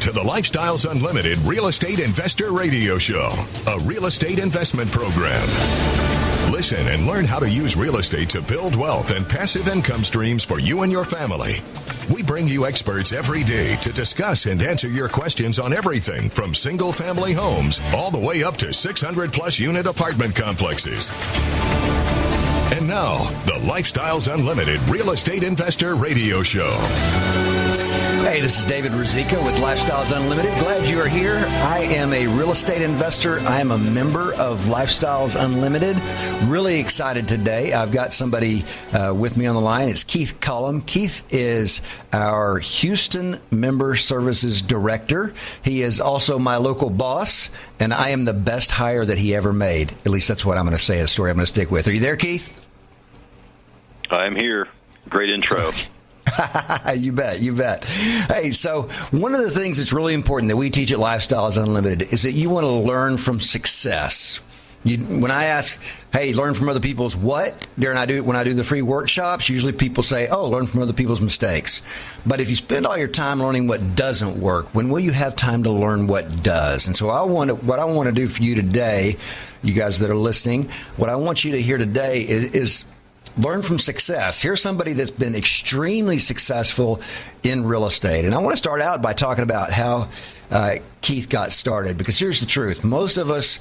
to the Lifestyles Unlimited Real Estate Investor Radio Show, a real estate investment program. Listen and learn how to use real estate to build wealth and passive income streams for you and your family. We bring you experts every day to discuss and answer your questions on everything from single-family homes all the way up to 600-plus unit apartment complexes. And now, the Lifestyles Unlimited Real Estate Investor Radio Show. Hey, this is David Ruzicka with Lifestyles Unlimited. Glad you are here. I am a real estate investor. I am a member of Lifestyles Unlimited. Really excited today. I've got somebody with me on the line. It's Keith Cullum. Keith is our Houston Member Services Director. He is also my local boss, and I am the best hire that he ever made. At least that's what I'm going to say, a story I'm going to stick with. Are you there, Keith? I'm here. Great intro. You bet. You bet. Hey, so one of the things that's really important that we teach at Lifestyles Unlimited is that you want to learn from success. When I ask, hey, learn from other people's what? When I do the free workshops, usually people say, oh, learn from other people's mistakes. But if you spend all your time learning what doesn't work, when will you have time to learn what does? And so what I want to do for you today, you guys that are listening, what I want you to hear today is learn from success. Here's somebody that's been extremely successful in real estate. And I want to start out by talking about how Keith got started, because here's the truth. Most of us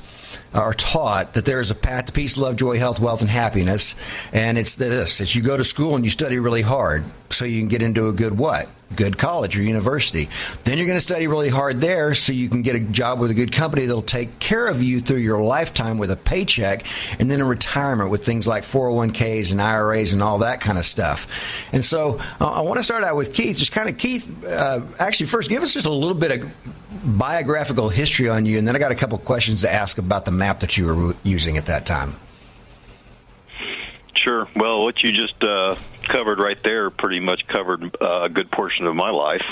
are taught that there is a path to peace, love, joy, health, wealth, and happiness. And it's this. It's you go to school and you study really hard so you can get into a good what? Good college or university. Then you're going to study really hard there so you can get a job with a good company that'll take care of you through your lifetime with a paycheck, and then in retirement with things like 401ks and IRAs and all that kind of stuff. And so I want to start out with Keith. Keith, actually first give us just a little bit of biographical history on you, and then I got a couple questions to ask about the map that you were using at that time. Sure. Well, what you just covered right there pretty much covered a good portion of my life.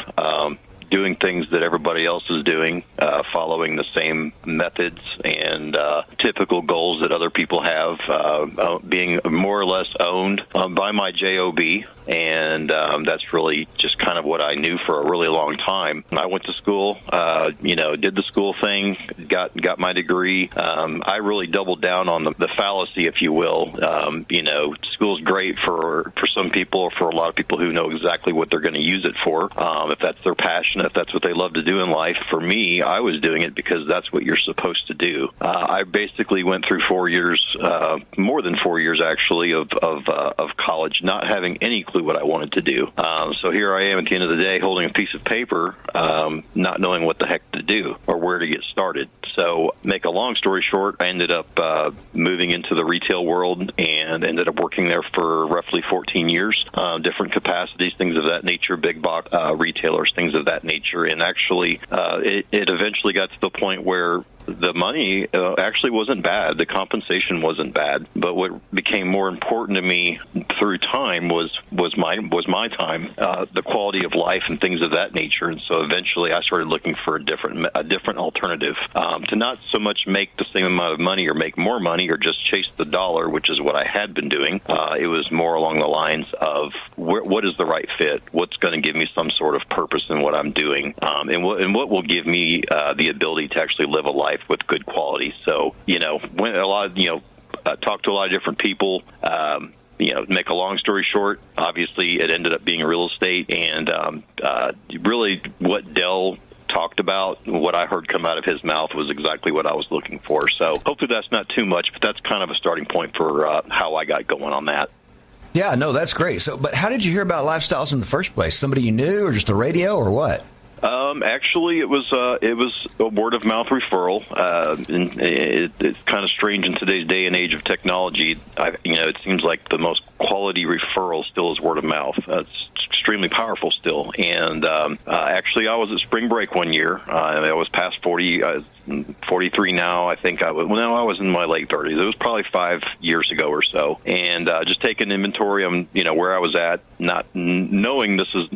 Doing things that everybody else is doing, following the same methods and typical goals that other people have, being more or less owned by my job, and that's really just kind of what I knew for a really long time. I went to school, did the school thing, got my degree. I really doubled down on the fallacy, if you will. School's great for some people, or for a lot of people who know exactly what they're going to use it for, if that's their passion, if that's what they love to do in life. For me, I was doing it because that's what you're supposed to do. I basically went through 4 years, more than 4 years actually, of college, not having any clue what I wanted to do. So here I am at the end of the day holding a piece of paper, not knowing what the heck to do or where to get started. So make a long story short, I ended up moving into the retail world and ended up working there for roughly 14 years, different capacities, things of that nature, big box retailers, things of that nature. And actually, it eventually got to the point where the money actually wasn't bad. The compensation wasn't bad. But what became more important to me through time was my time, the quality of life and things of that nature. And so eventually I started looking for a different alternative, to not so much make the same amount of money or make more money or just chase the dollar, which is what I had been doing. It was more along the lines of what is the right fit? What's going to give me some sort of purpose in what I'm doing? And what will give me the ability to actually live a life with good quality. So, talked to a lot of different people. Make a long story short, obviously it ended up being real estate, and really what Dell talked about, what I heard come out of his mouth was exactly what I was looking for. So hopefully that's not too much, but that's kind of a starting point for how I got going on that. Yeah, no, that's great. So, but how did you hear about Lifestyles in the first place? Somebody you knew, or just the radio, or what? Actually, it was a word of mouth referral. And it's kind of strange in today's day and age of technology. It seems like the most quality referral still is word of mouth. It's extremely powerful still. And actually, I was at spring break one year. I was past 40. 43 now. I think I was in my late 30s. It was probably 5 years ago or so. And just taking inventory on, where I was at, not knowing this is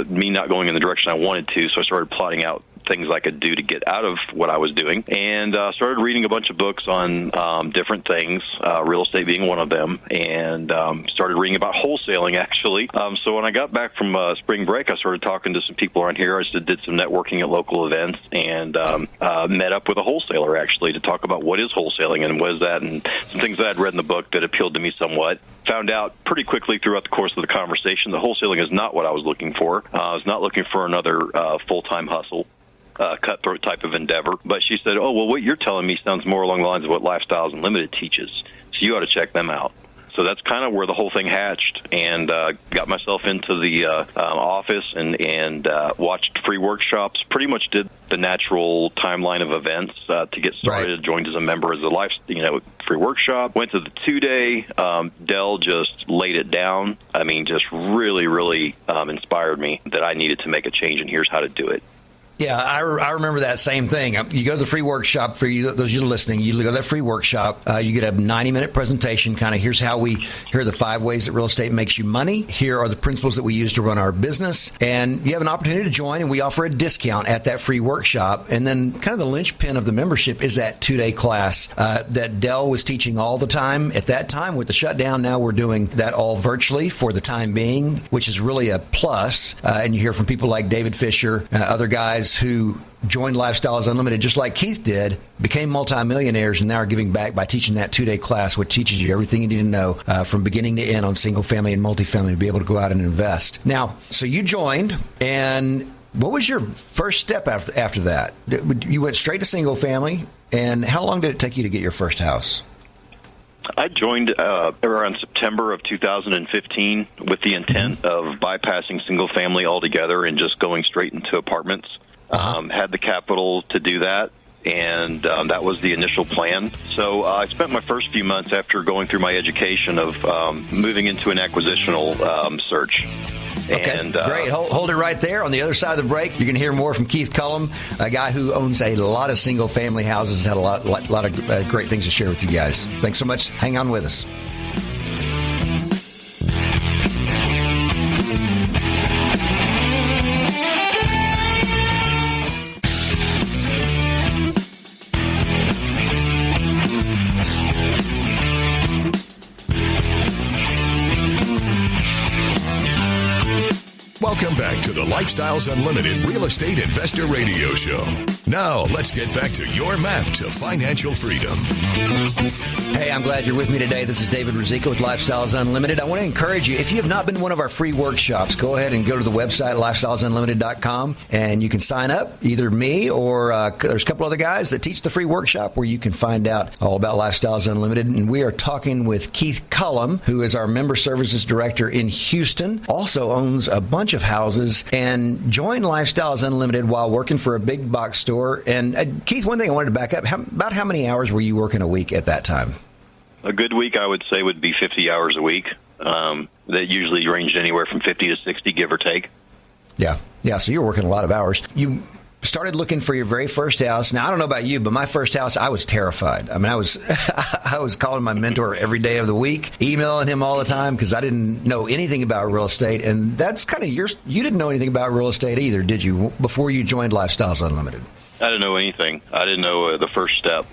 me not going in the direction I wanted to. So I started plotting out things I could do to get out of what I was doing, and started reading a bunch of books on different things, real estate being one of them, and started reading about wholesaling, actually. So when I got back from spring break, I started talking to some people around here. I just did some networking at local events, and met up with a wholesaler, actually, to talk about what is wholesaling and what is that, and some things that I'd read in the book that appealed to me somewhat. Found out pretty quickly throughout the course of the conversation that wholesaling is not what I was looking for. I was not looking for another full-time hustle. Cutthroat type of endeavor. But she said, oh, well, what you're telling me sounds more along the lines of what Lifestyles Unlimited teaches, so you ought to check them out. So that's kind of where the whole thing hatched, and got myself into the office and watched free workshops, pretty much did the natural timeline of events to get started. Right. Joined as a member as a free workshop, went to the 2-day. Dell just laid it down. I mean, just really, really inspired me that I needed to make a change, and here's how to do it. Yeah, I remember that same thing. You go to the free workshop, for you, those of you listening, you go to that free workshop, you get a 90-minute presentation, kind of here are the 5 ways that real estate makes you money. Here are the principles that we use to run our business. And you have an opportunity to join, and we offer a discount at that free workshop. And then kind of the linchpin of the membership is that 2-day class that Dell was teaching all the time. At that time, with the shutdown, now we're doing that all virtually for the time being, which is really a plus. And you hear from people like David Fisher, other guys who joined Lifestyles Unlimited, just like Keith did, became multimillionaires, and now are giving back by teaching that 2-day class, which teaches you everything you need to know from beginning to end on single family and multifamily to be able to go out and invest. Now, so you joined, and what was your first step after that? You went straight to single family, and how long did it take you to get your first house? I joined around September of 2015 with the intent of bypassing single family altogether and just going straight into apartments. Had the capital to do that, and that was the initial plan. So I spent my first few months after going through my education of moving into an acquisitional search. Okay, and, great. Hold it right there. On the other side of the break, you're going to hear more from Keith Cullum, a guy who owns a lot of single-family houses, had a lot of great things to share with you guys. Thanks so much. Hang on with us. Welcome back to the Lifestyles Unlimited Real Estate Investor Radio Show. Now, let's get back to your map to financial freedom. Hey, I'm glad you're with me today. This is David Rizika with Lifestyles Unlimited. I want to encourage you, if you have not been to one of our free workshops, go ahead and go to the website, lifestylesunlimited.com, and you can sign up, either me or there's a couple other guys that teach the free workshop where you can find out all about Lifestyles Unlimited. And we are talking with Keith Cullum, who is our Member Services Director in Houston, also owns a bunch of houses, and joined Lifestyles Unlimited while working for a big box store. And Keith, one thing I wanted to back up, about how many hours were you working a week at that time? A good week, I would say, would be 50 hours a week. That usually ranged anywhere from 50 to 60, give or take. Yeah. So you're working a lot of hours. You started looking for your very first house. Now, I don't know about you, but my first house, I was terrified. I mean, I was calling my mentor every day of the week, emailing him all the time because I didn't know anything about real estate. And that's kind of you didn't know anything about real estate either, did you, before you joined Lifestyles Unlimited? I didn't know anything. I didn't know the first step.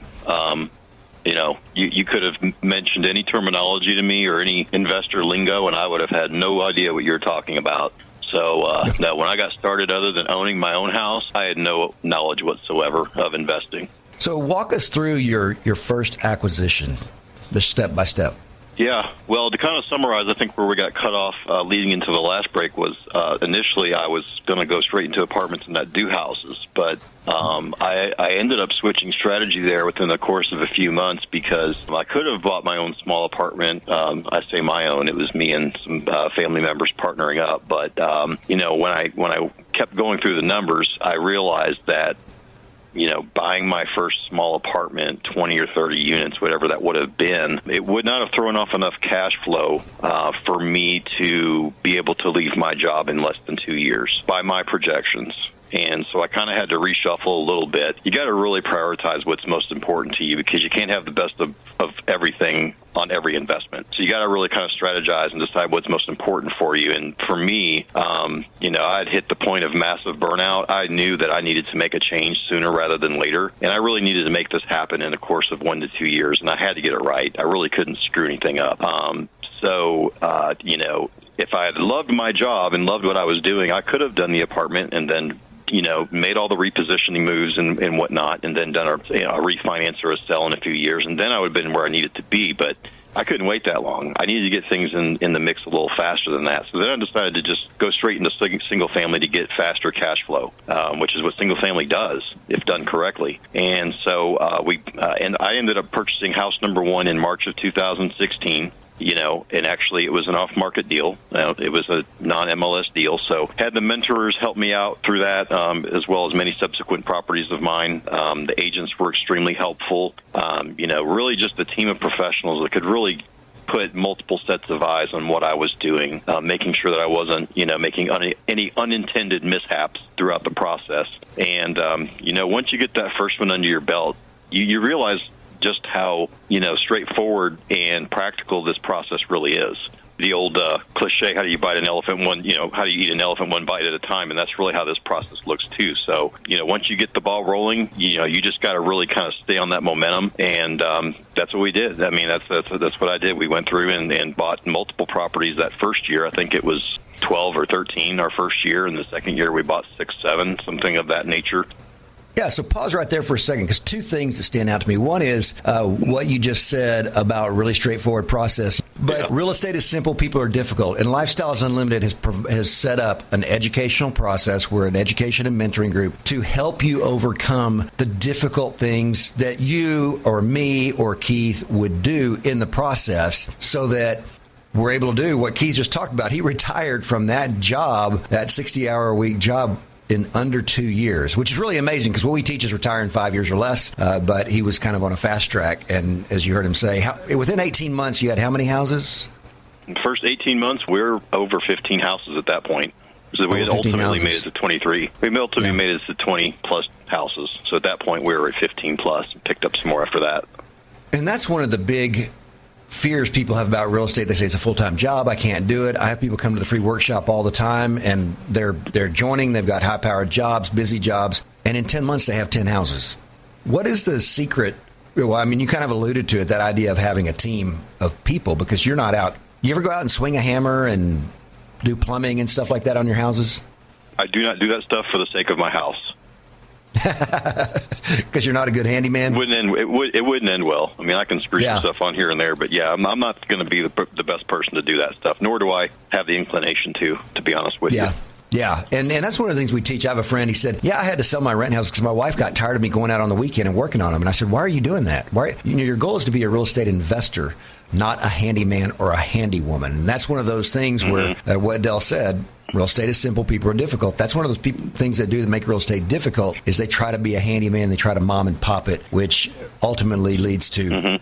You could have mentioned any terminology to me or any investor lingo, and I would have had no idea what you're talking about. So no, when I got started, other than owning my own house, I had no knowledge whatsoever of investing. So walk us through your first acquisition, just step by step. Yeah, well, to kind of summarize, I think where we got cut off leading into the last break was initially I was going to go straight into apartments and not do houses. But I ended up switching strategy there within the course of a few months because I could have bought my own small apartment. I say my own. It was me and some family members partnering up. But, when I kept going through the numbers, I realized that buying my first small apartment, 20 or 30 units, whatever that would have been, it would not have thrown off enough cash flow for me to be able to leave my job in less than 2 years by my projections. And so I kind of had to reshuffle a little bit. You got to really prioritize what's most important to you, because you can't have the best of everything on every investment. So you got to really kind of strategize and decide what's most important for you. And for me, I'd hit the point of massive burnout. I knew that I needed to make a change sooner rather than later. And I really needed to make this happen in the course of 1 to 2 years. And I had to get it right. I really couldn't screw anything up. If I had loved my job and loved what I was doing, I could have done the apartment and then made all the repositioning moves and whatnot, and then done a refinance or a sell in a few years, and then I would have been where I needed to be. But I couldn't wait that long. I needed to get things in the mix a little faster than that. So then I decided to just go straight into single family to get faster cash flow, which is what single family does if done correctly. And so I ended up purchasing house number 1 in March of 2016. And actually it was an off-market deal. It was a non-MLS deal. So had the mentors help me out through that, as well as many subsequent properties of mine. The agents were extremely helpful. Really just a team of professionals that could really put multiple sets of eyes on what I was doing, making sure that I wasn't, making any unintended mishaps throughout the process. And, once you get that first one under your belt, you realize just how, straightforward and practical this process really is. The old cliche, how do you eat an elephant one bite at a time? And that's really how this process looks too. So, once you get the ball rolling, you just got to really kind of stay on that momentum. And that's what we did. I mean, that's what I did. We went through and bought multiple properties that first year. I think it was 12 or 13 our first year. And the second year we bought 6, 7, something of that nature. Yeah, so pause right there for a second, because 2 things that stand out to me. One is what you just said about really straightforward process. But real estate is simple, people are difficult. And Lifestyles Unlimited has set up an educational process. We're an education and mentoring group to help you overcome the difficult things that you or me or Keith would do in the process, so that we're able to do what Keith just talked about. He retired from that job, that 60-hour-a-week job, in under 2 years, which is really amazing, because what we teach is retire in 5 years or less. But he was kind of on a fast track. And as you heard him say, within 18 months, you had how many houses? In the first 18 months, we're over 15 houses at that point. So we had ultimately made it to 23. We ultimately made it to 20-plus houses. So at that point, we were at 15-plus and picked up some more after that. And that's one of the big fears people have about real estate. They say it's a full-time job. I can't do it. I have people come to the free workshop all the time, and they're joining. They've got high-powered jobs, busy jobs, and in 10 months they have 10 houses. What is the secret? Well, I mean, you kind of alluded to it, that idea of having a team of people, because you're not out. You ever go out and swing a hammer and do plumbing and stuff like that on your houses? I do not do that stuff for the sake of my house. Because you're not a good handyman? It wouldn't end well. I mean, I can screw some stuff on here and there, but I'm not going to be the best person to do that stuff, nor do I have the inclination to be honest with you. Yeah, and that's one of the things we teach. I have a friend, he said, I had to sell my rent house because my wife got tired of me going out on the weekend and working on them. And I said, why are you doing that? Your goal is to be a real estate investor, not a handyman or a handy woman. And that's one of those things where what Dell said, real estate is simple, people are difficult. That's one of those things that make real estate difficult, is they try to be a handyman, they try to mom and pop it, which ultimately leads to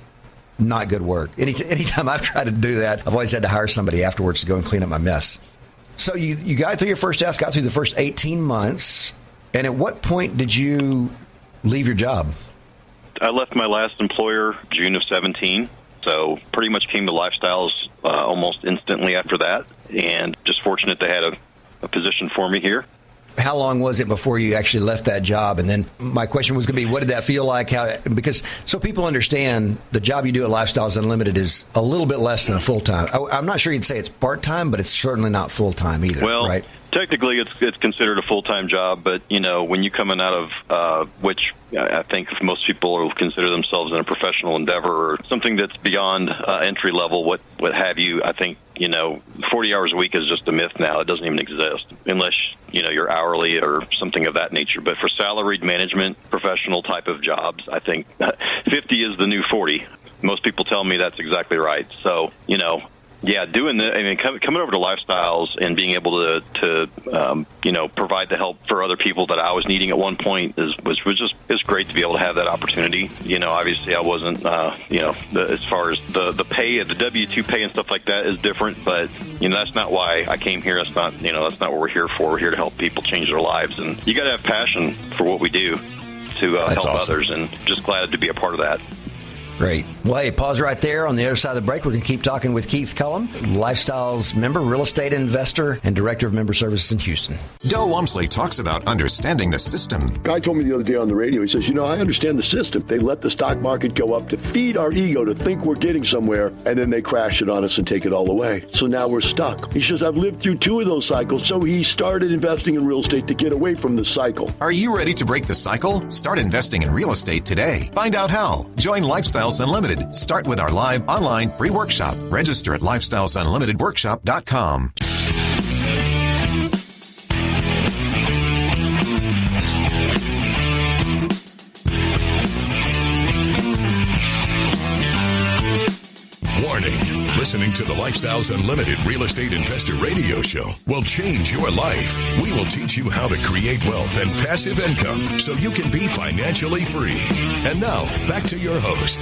not good work. Anytime I've tried to do that, I've always had to hire somebody afterwards to go and clean up my mess. So you got through your first house, got through the first 18 months, and at what point did you leave your job? I left my last employer June of 17, so pretty much came to Lifestyles almost instantly after that, and just fortunate they had a position for me here. How long was it before you actually left that job? And then my question was going to be, what did that feel like? Because so people understand, the job you do at Lifestyles Unlimited is a little bit less than a full-time. I'm not sure you'd say it's part-time, but it's certainly not full-time either, right? Technically, it's considered a full-time job, but, when you're coming out of, which I think most people will consider themselves in a professional endeavor or something that's beyond entry level, what have you, I think, 40 hours a week is just a myth now. It doesn't even exist unless, you're hourly or something of that nature. But for salaried management, professional type of jobs, I think 50 is the new 40. Most people tell me that's exactly right. So, Yeah, doing the, I mean, coming over to Lifestyles and being able to provide the help for other people that I was needing at one point was great to be able to have that opportunity. Obviously I wasn't, as far as the pay, the W-2 pay and stuff like that is different, but that's not why I came here. That's not what we're here for. We're here to help people change their lives, and you got to have passion for what we do to help others, and just glad to be a part of that. Great. Well, hey, pause right there. On the other side of the break, we're going to keep talking with Keith Cullum, Lifestyles member, real estate investor, and director of member services in Houston. Del Walmsley talks about understanding the system. Guy told me the other day on the radio, he says, I understand the system. They let the stock market go up to feed our ego to think we're getting somewhere, and then they crash it on us and take it all away. So now we're stuck. He says, I've lived through 2 of those cycles, so he started investing in real estate to get away from the cycle. Are you ready to break the cycle? Start investing in real estate today. Find out how. Join Lifestyles Unlimited. Start with our live online free workshop. Register at lifestylesunlimitedworkshop.com. Warning. Listening to the Lifestyles Unlimited Real Estate Investor Radio Show will change your life. We will teach you how to create wealth and passive income so you can be financially free. And now, back to your host.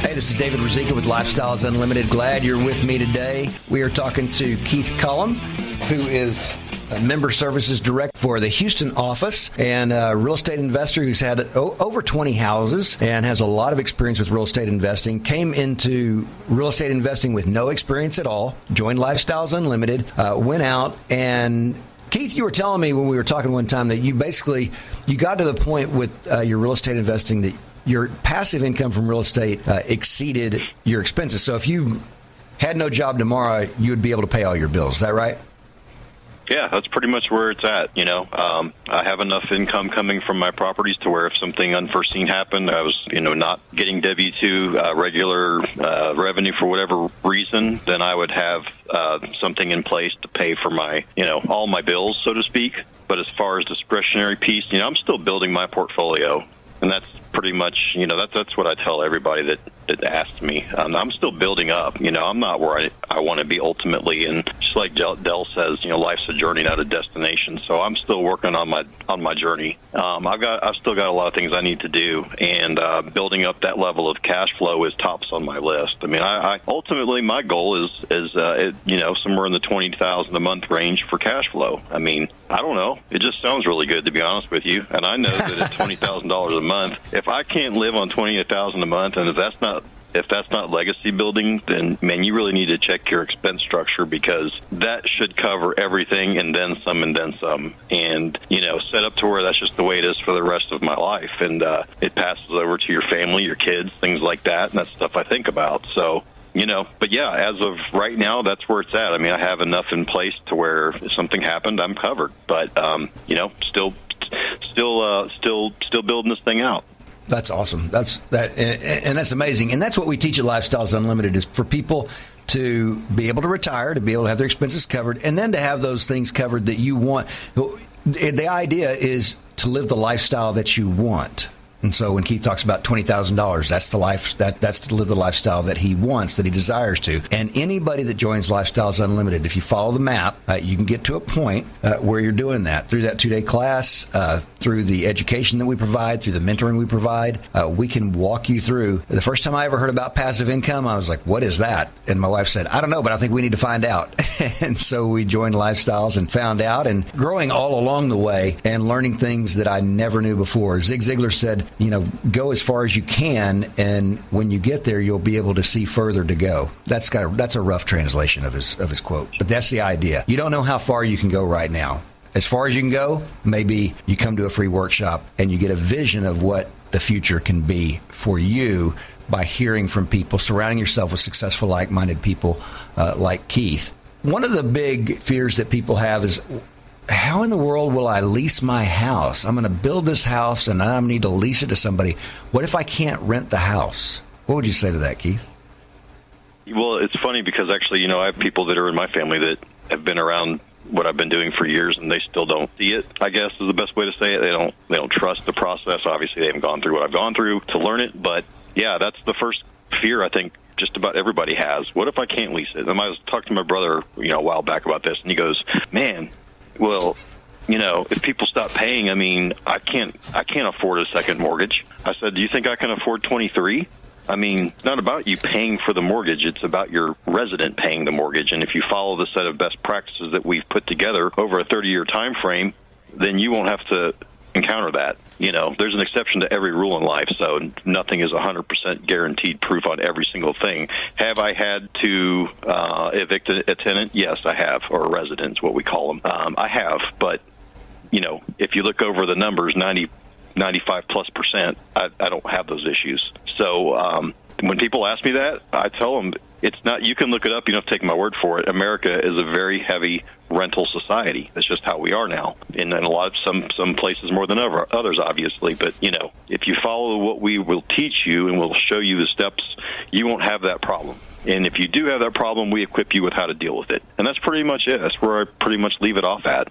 Hey, this is David Ruzicka with Lifestyles Unlimited. Glad you're with me today. We are talking to Keith Cullum, who is a member services director for the Houston office and a real estate investor who's had over 20 houses and has a lot of experience with real estate investing. Came into real estate investing with no experience at all, joined Lifestyles Unlimited, went out and Keith, you were telling me when we were talking one time that you got to the point with your real estate investing that your passive income from real estate exceeded your expenses. So if you had no job tomorrow, you would be able to pay all your bills. Is that right? Yeah, that's pretty much where it's at. I have enough income coming from my properties to where if something unforeseen happened, I was, not getting W-2 regular revenue for whatever reason, then I would have something in place to pay for my, all my bills, so to speak. But as far as discretionary piece, I'm still building my portfolio. And that's pretty much, that's what I tell everybody that asks me. I'm still building up. I'm not where I want to be ultimately. And just like Del says, life's a journey, not a destination. So I'm still working on my journey. I've still got a lot of things I need to do, and building up that level of cash flow is tops on my list. I mean, I ultimately my goal is somewhere in the $20,000 a month range for cash flow. I mean, I don't know. It just sounds really good, to be honest with you. And I know that at $20,000 a month, if I can't live on $28,000 a month, and if that's not legacy building, then, man, you really need to check your expense structure, because that should cover everything and then some and then some. And, set up to where that's just the way it is for the rest of my life. And it passes over to your family, your kids, things like that. And that's stuff I think about. So, but yeah, as of right now, that's where it's at. I mean, I have enough in place to where if something happened, I'm covered. But, still building this thing out. That's awesome. And that's amazing. And that's what we teach at Lifestyles Unlimited, is for people to be able to retire, to be able to have their expenses covered, and then to have those things covered that you want. The idea is to live the lifestyle that you want. And so when Keith talks about $20,000, that's the life that's to live the lifestyle that he wants, that he desires to. And anybody that joins Lifestyles Unlimited, if you follow the map, you can get to a point where you're doing that through that 2-day class, through the education that we provide, through the mentoring we provide. We can walk you through. The first time I ever heard about passive income, I was like, "What is that?" And my wife said, "I don't know, but I think we need to find out." And so we joined Lifestyles and found out, and growing all along the way and learning things that I never knew before. Zig Ziglar said, go as far as you can, and when you get there, you'll be able to see further to go. That's a rough translation of his quote, but that's the idea. You don't know how far you can go right now. As far as you can go, maybe you come to a free workshop and you get a vision of what the future can be for you by hearing from people, surrounding yourself with successful, like-minded people like Keith. One of the big fears that people have is, how in the world will I lease my house? I'm going to build this house and I need to lease it to somebody. What if I can't rent the house? What would you say to that, Keith? Well, it's funny because actually, I have people that are in my family that have been around what I've been doing for years, and they still don't see it, I guess is the best way to say it. They don't trust the process. Obviously, they haven't gone through what I've gone through to learn it. But yeah, that's the first fear I think just about everybody has. What if I can't lease it? And I was talking to my brother, a while back about this, and he goes, man, well, if people stop paying, I mean, I can't afford a second mortgage. I said, do you think I can afford 23? I mean, it's not about you paying for the mortgage. It's about your resident paying the mortgage. And if you follow the set of best practices that we've put together over a 30-year time frame, then you won't have to encounter that. There's an exception to every rule in life, so nothing is 100% guaranteed proof on every single thing. Have I had to evict a tenant? Yes, I have, or a resident is what we call them. I have, but, if you look over the numbers, 95+%, I don't have those issues. So when people ask me that, I tell them it's not. You can look it up. You don't have to take my word for it. America is a very heavy rental society. That's just how we are now. In a lot of some places more than others, obviously. But if you follow what we will teach you and we'll show you the steps, you won't have that problem. And if you do have that problem, we equip you with how to deal with it. And that's pretty much it. That's where I pretty much leave it off at.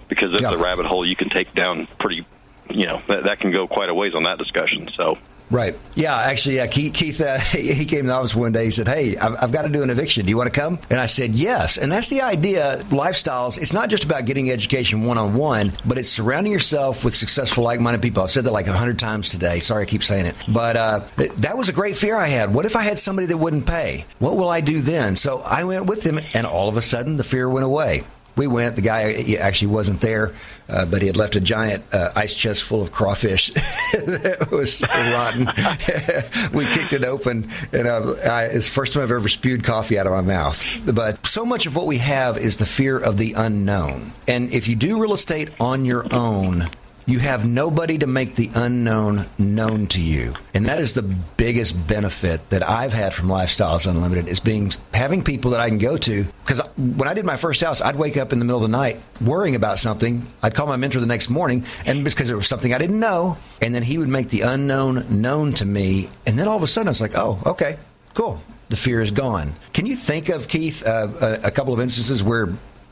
Because that's a rabbit hole you can take down pretty. That can go quite a ways on that discussion. So. Right. Yeah, actually, Keith, he came to the office one day. He said, hey, I've got to do an eviction. Do you want to come? And I said, yes. And that's the idea. Lifestyles, it's not just about getting education one-on-one, but it's surrounding yourself with successful, like-minded people. I've said that like 100 times today. Sorry, I keep saying it. But that was a great fear I had. What if I had somebody that wouldn't pay? What will I do then? So I went with him, and all of a sudden, the fear went away. We went. The guy actually wasn't there, but he had left a giant ice chest full of crawfish that was so rotten. We kicked it open, and it's the first time I've ever spewed coffee out of my mouth. But so much of what we have is the fear of the unknown. And if you do real estate on your own, you have nobody to make the unknown known to you. And that is the biggest benefit that I've had from Lifestyles Unlimited, is having people that I can go to. Because when I did my first house, I'd wake up in the middle of the night worrying about something. I'd call my mentor the next morning, and because it was something I didn't know, and then he would make the unknown known to me. And then all of a sudden, I was like, oh, okay, cool. The fear is gone. Can you think of, Keith, a couple of instances where,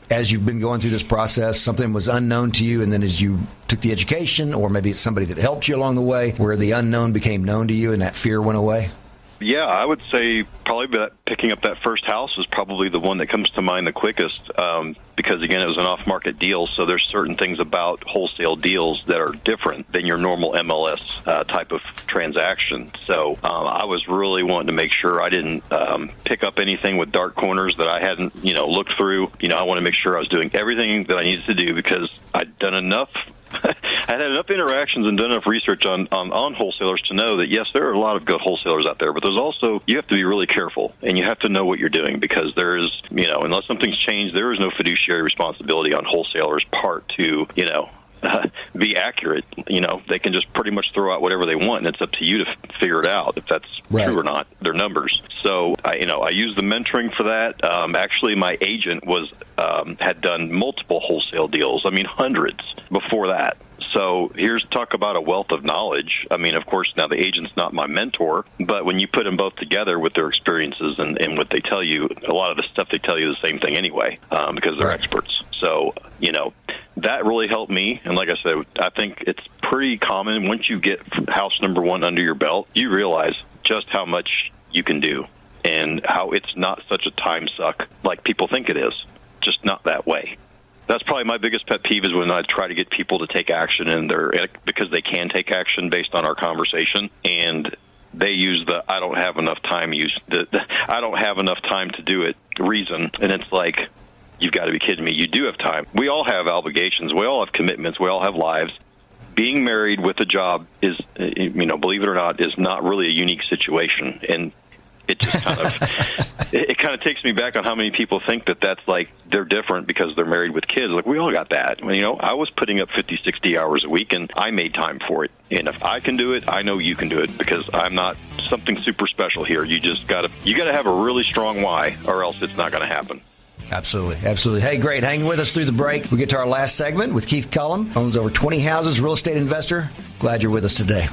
as you've been going through this process, something was unknown to you, and then as you took the education, or maybe it's somebody that helped you along the way, where the unknown became known to you and that fear went away? Yeah, I would say probably picking up that first house is probably the one that comes to mind the quickest, because, again, it was an off-market deal, so there's certain things about wholesale deals that are different than your normal MLS type of transaction. So I was really wanting to make sure I didn't pick up anything with dark corners that I hadn't, looked through. I want to make sure I was doing everything that I needed to do, because I'd done enough. I had enough interactions and done enough research on wholesalers to know that, yes, there are a lot of good wholesalers out there, but there's also, you have to be really careful, and you have to know what you're doing, because there is, unless something's changed, there is no fiduciary responsibility on wholesalers' part to, be accurate. They can just pretty much throw out whatever they want, and it's up to you to figure it out if that's true or not. They're numbers. So I use the mentoring for that. Actually, my agent had done multiple wholesale deals. I mean, hundreds before that. So here's talk about a wealth of knowledge. I mean, of course, now the agent's not my mentor, but when you put them both together with their experiences and what they tell you, a lot of the stuff they tell you is the same thing anyway, because they're experts. So, that really helped me. And like I said, I think it's pretty common once you get house number one under your belt, you realize just how much you can do and how it's not such a time suck like people think it is. Just not that way. That's probably my biggest pet peeve, is when I try to get people to take action because they can take action based on our conversation, and they use the I don't have enough time I don't have enough time to do it reason. And it's like, you've got to be kidding me. You do have time. We all have obligations. We all have commitments. We all have lives. Being married with a job is, believe it or not, is not really a unique situation. And it just kind of takes me back on how many people think that that's like they're different because they're married with kids. Like, we all got that. I was putting up 50, 60 hours a week, and I made time for it. And if I can do it, I know you can do it, because I'm not something super special here. You got to have a really strong why, or else it's not going to happen. Absolutely. Absolutely. Hey, great. Hang with us through the break. We get to our last segment with Keith Cullum. Owns over 20 houses, real estate investor. Glad you're with us today.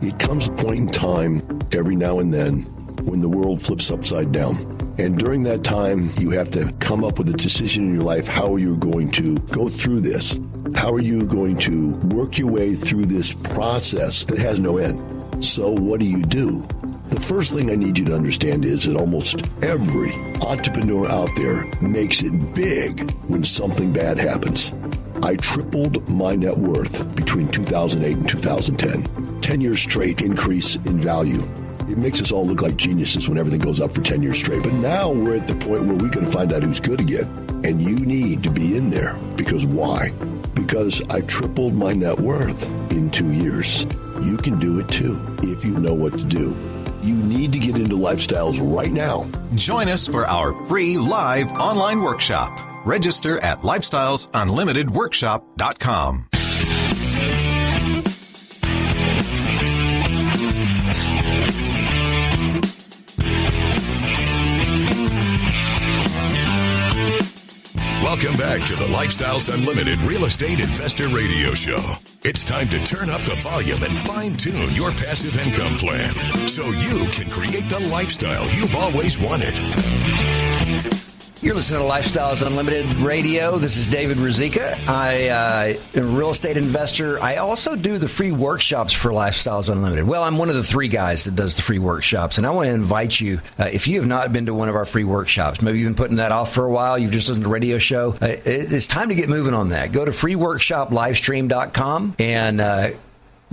It comes a point in time every now and then when the world flips upside down. And during that time, you have to come up with a decision in your life. How are you going to go through this? How are you going to work your way through this process that has no end? So what do? The first thing I need you to understand is that almost every entrepreneur out there makes it big when something bad happens. I tripled my net worth between 2008 and 2010. 10 years straight increase in value. It makes us all look like geniuses when everything goes up for 10 years straight. But now we're at the point where we can find out who's good again. And you need to be in there. Because why? Because I tripled my net worth in 2 years. You can do it too if you know what to do. You need to get into lifestyles right now. Join us for our free live online workshop. Register at lifestylesunlimitedworkshop.com. Welcome back to the Lifestyles Unlimited Real Estate Investor Radio Show. It's time to turn up the volume and fine-tune your passive income plan so you can create the lifestyle you've always wanted. You're listening to Lifestyles Unlimited Radio. This is David Ruzicka. I am a real estate investor. I also do the free workshops for Lifestyles Unlimited. Well, I'm one of the three guys that does the free workshops, and I want to invite you, if you have not been to one of our free workshops, maybe you've been putting that off for a while, you've just listened to the radio show, it's time to get moving on that. Go to freeworkshoplivestream.com and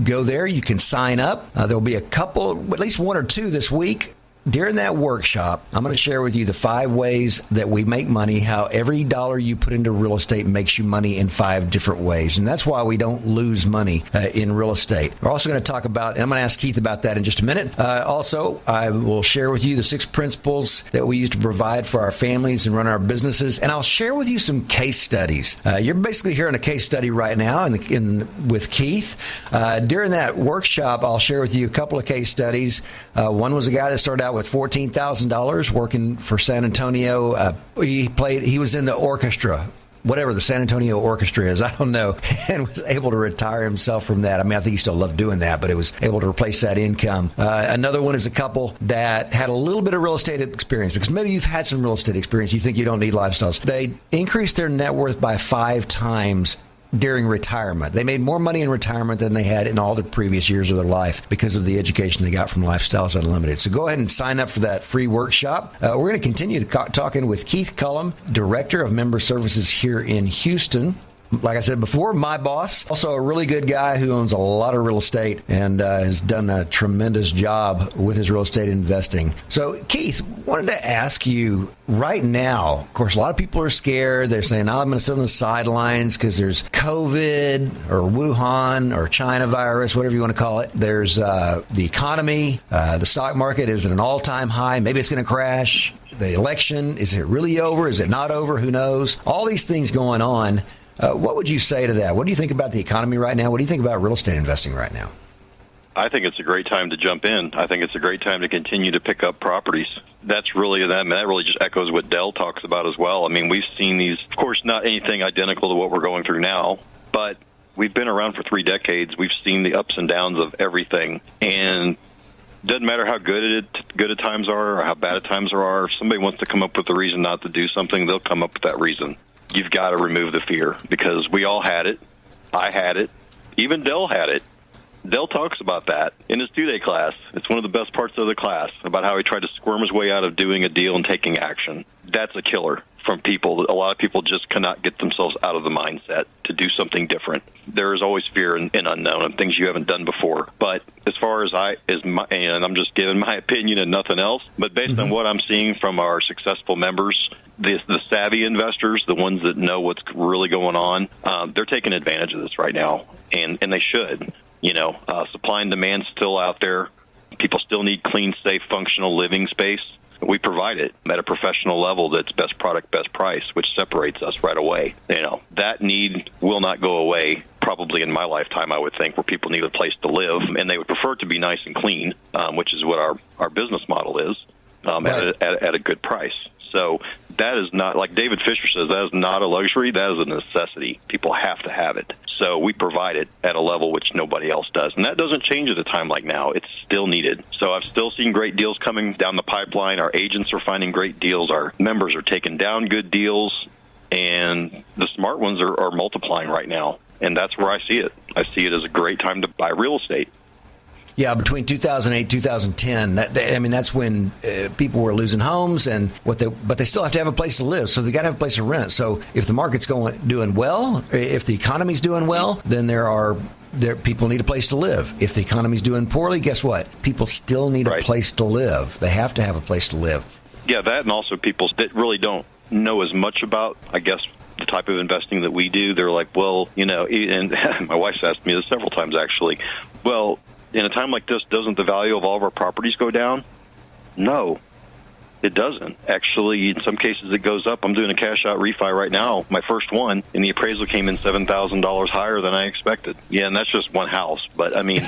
go there. You can sign up. There'll be a couple, at least one or two this week. During that workshop, I'm going to share with you the 5 ways that we make money, how every dollar you put into real estate makes you money in 5 different ways. And that's why we don't lose money in real estate. We're also going to talk about, and I'm going to ask Keith about that in just a minute. Also, I will share with you the 6 principles that we use to provide for our families and run our businesses. And I'll share with you some case studies. You're basically hearing a case study right now with Keith. During that workshop, I'll share with you a couple of case studies. One was a guy that started out with $14,000 working for San Antonio. He was in the orchestra, whatever the San Antonio Orchestra is, I don't know, and was able to retire himself from that. I mean, I think he still loved doing that, but it was able to replace that income. Another one is a couple that had a little bit of real estate experience, because maybe you've had some real estate experience. You think you don't need lifestyles. They increased their net worth by 5 times during retirement. They made more money in retirement than they had in all the previous years of their life because of the education they got from Lifestyles Unlimited. So go ahead and sign up for that free workshop. We're going to continue talking with Keith Cullum, Director of Member Services here in Houston. Like I said before, my boss, also a really good guy who owns a lot of real estate and has done a tremendous job with his real estate investing. So, Keith, wanted to ask you right now, of course, a lot of people are scared. They're saying, I'm going to sit on the sidelines because there's COVID or Wuhan or China virus, whatever you want to call it. There's the economy. The stock market is at an all-time high. Maybe it's going to crash. The election, is it really over? Is it not over? Who knows? All these things going on. What would you say to that? What do you think about the economy right now? What do you think about real estate investing right now? I think it's a great time to jump in. I think it's a great time to continue to pick up properties. That's really that really just echoes what Dell talks about as well. I mean, we've seen these, of course, not anything identical to what we're going through now, but we've been around for 3 decades. We've seen the ups and downs of everything, and it doesn't matter how good at times are or how bad at times are. If somebody wants to come up with a reason not to do something, they'll come up with that reason. You've got to remove the fear, because we all had it. I had it. Even Dell had it. Dell talks about that in his 2-day class. It's one of the best parts of the class, about how he tried to squirm his way out of doing a deal and taking action. That's a killer from people. A lot of people just cannot get themselves out of the mindset to do something different. There is always fear and unknown and things you haven't done before. But as far as and I'm just giving my opinion and nothing else, but based on what I'm seeing from our successful members, the savvy investors, the ones that know what's really going on, they're taking advantage of this right now, and they should. Supply and demand's still out there. People still need clean, safe, functional living space. We provide it at a professional level that's best product, best price, which separates us right away. That need will not go away probably in my lifetime, I would think, where people need a place to live, and they would prefer it to be nice and clean, which is what our business model is, right, at a good price. So that is not, like David Fisher says, that is not a luxury. That is a necessity. People have to have it. So we provide it at a level which nobody else does. And that doesn't change at a time like now. It's still needed. So I've still seen great deals coming down the pipeline. Our agents are finding great deals. Our members are taking down good deals. And the smart ones are multiplying right now. And that's where I see it. I see it as a great time to buy real estate. Yeah, between 2008 2010, that's when people were losing homes, but they still have to have a place to live. So they got to have a place to rent. So if the market's doing well, if the economy's doing well, then people need a place to live. If the economy's doing poorly, guess what? People still need a place to live. They have to have a place to live. Yeah, that, and also people that really don't know as much about, I guess, the type of investing that we do. They're like, well, and my wife's asked me this several times actually. Well, in a time like this, doesn't the value of all of our properties go down? No, it doesn't. Actually, in some cases, it goes up. I'm doing a cash-out refi right now, my first one, and the appraisal came in $7,000 higher than I expected. Yeah, and that's just one house. But, I mean,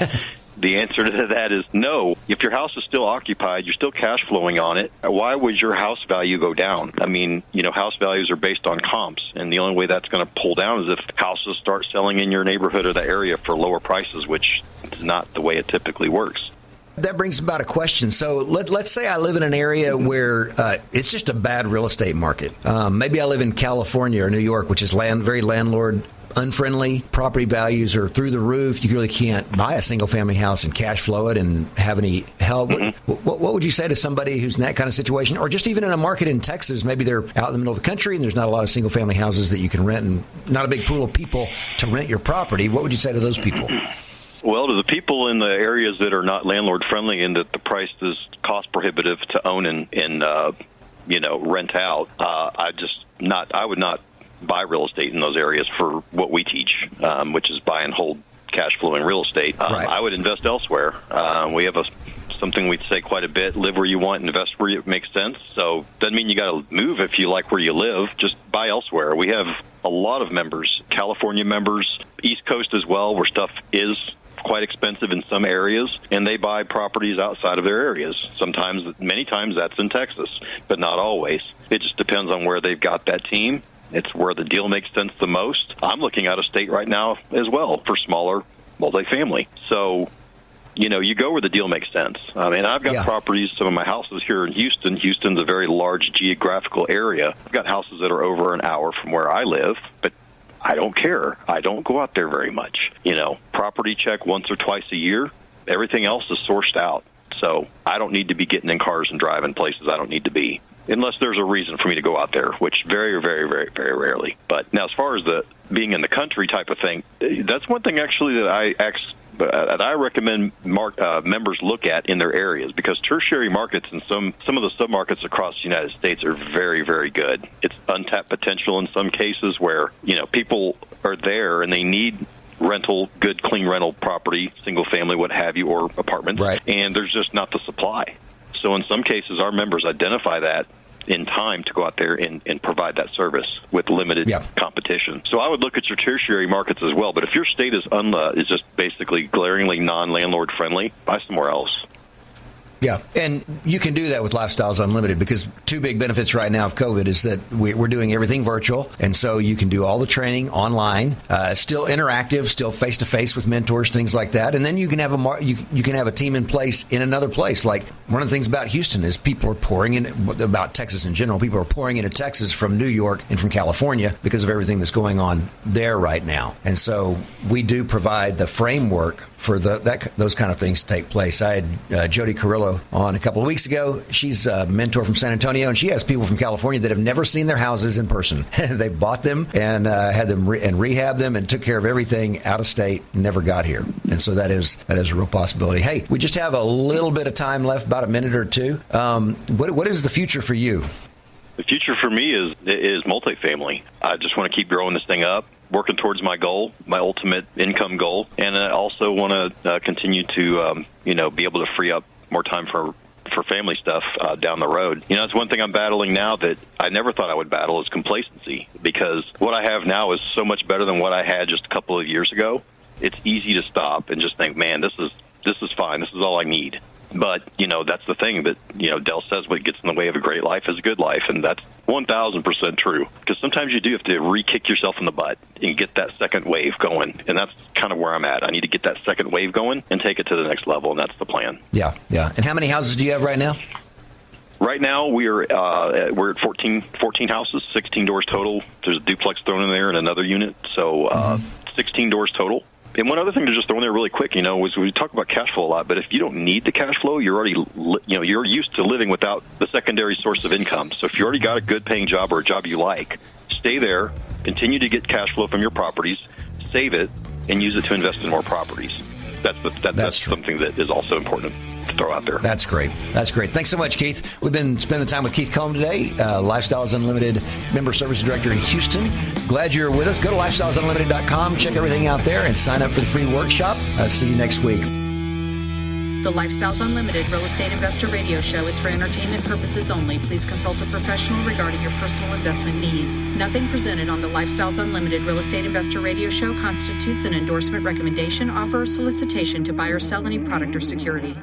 the answer to that is no. If your house is still occupied, you're still cash flowing on it, why would your house value go down? I mean, house values are based on comps, and the only way that's going to pull down is if houses start selling in your neighborhood or the area for lower prices, which is not the way it typically works. That brings about a question. So let's say I live in an area where it's just a bad real estate market. Maybe I live in California or New York, which is very landlord unfriendly. Property values are through the roof. You really can't buy a single-family house and cash flow it and have any help. What would you say to somebody who's in that kind of situation? Or just even in a market in Texas, maybe they're out in the middle of the country and there's not a lot of single-family houses that you can rent and not a big pool of people to rent your property. What would you say to those people? Well, to the people in the areas that are not landlord-friendly and that the price is cost-prohibitive to own and rent out, I would not buy real estate in those areas for what we teach, which is buy and hold cash flowing real estate. Right. I would invest elsewhere. We have something we'd say quite a bit: live where you want, invest where it makes sense. So doesn't mean you got to move if you like where you live. Just buy elsewhere. We have a lot of members, California members, East Coast as well, where stuff is quite expensive in some areas, and they buy properties outside of their areas. Many times that's in Texas, but not always. It just depends on where they've got that team. It's where the deal makes sense the most. I'm looking out of state right now as well for smaller multifamily. So, you go where the deal makes sense. I mean, I've got properties, some of my houses here in Houston. Houston's a very large geographical area. I've got houses that are over an hour from where I live, but I don't care. I don't go out there very much. Property check once or twice a year. Everything else is sourced out. So I don't need to be getting in cars and driving places I don't need to be, unless there's a reason for me to go out there, which very, very, very, very rarely. But now, as far as the being in the country type of thing, that's one thing actually that I recommend members look at in their areas, because tertiary markets and some of the submarkets across the United States are very, very good. It's untapped potential in some cases where people are there and they need good, clean rental property, single family, what have you, or apartments, right. And there's just not the supply. So in some cases, our members identify that in time to go out there and provide that service with limited competition. So I would look at your tertiary markets as well. But if your state is just basically glaringly non-landlord friendly, buy somewhere else. Yeah, and you can do that with Lifestyles Unlimited, because two big benefits right now of COVID is that we're doing everything virtual, and so you can do all the training online, still interactive, still face-to-face with mentors, things like that, and then you can have you can have a team in place in another place. Like, one of the things about Houston is people are pouring in, about Texas in general, people are pouring into Texas from New York and from California because of everything that's going on there right now. And so we do provide the framework for those kind of things to take place. I had Jody Carrillo on a couple of weeks ago. She's a mentor from San Antonio, and she has people from California that have never seen their houses in person. They bought them and had them and rehabbed them and took care of everything out of state, never got here. And so that is a real possibility. Hey, we just have a little bit of time left, about a minute or two. What is the future for you? The future for me is multifamily. I just want to keep growing this thing up, working towards my goal, my ultimate income goal, and I also want to continue to be able to free up more time for family stuff down the road. It's one thing I'm battling now that I never thought I would battle, is complacency, because what I have now is so much better than what I had just a couple of years ago. It's easy to stop and just think, man, this is fine. This is all I need. But, that's the thing that, Dell says, what gets in the way of a great life is a good life. And that's 1,000% true. Because sometimes you do have to re-kick yourself in the butt and get that second wave going. And that's kind of where I'm at. I need to get that second wave going and take it to the next level, and that's the plan. Yeah. And how many houses do you have right now? Right now, we're at 14 houses, 16 doors total. There's a duplex thrown in there and another unit, so 16 doors total. And one other thing to just throw in there really quick, is we talk about cash flow a lot, but if you don't need the cash flow, you're already, you're used to living without the secondary source of income. So if you already got a good paying job or a job you like, stay there, continue to get cash flow from your properties, save it, and use it to invest in more properties. That's something that is also important to throw out there. That's great. Thanks so much, Keith. We've been spending the time with Keith Combs today, Lifestyles Unlimited Member Service Director in Houston. Glad you're with us. Go to lifestylesunlimited.com, check everything out there, and sign up for the free workshop. See you next week. The Lifestyles Unlimited Real Estate Investor Radio Show is for entertainment purposes only. Please consult a professional regarding your personal investment needs. Nothing presented on the Lifestyles Unlimited Real Estate Investor Radio Show constitutes an endorsement, recommendation, offer, or solicitation to buy or sell any product or security.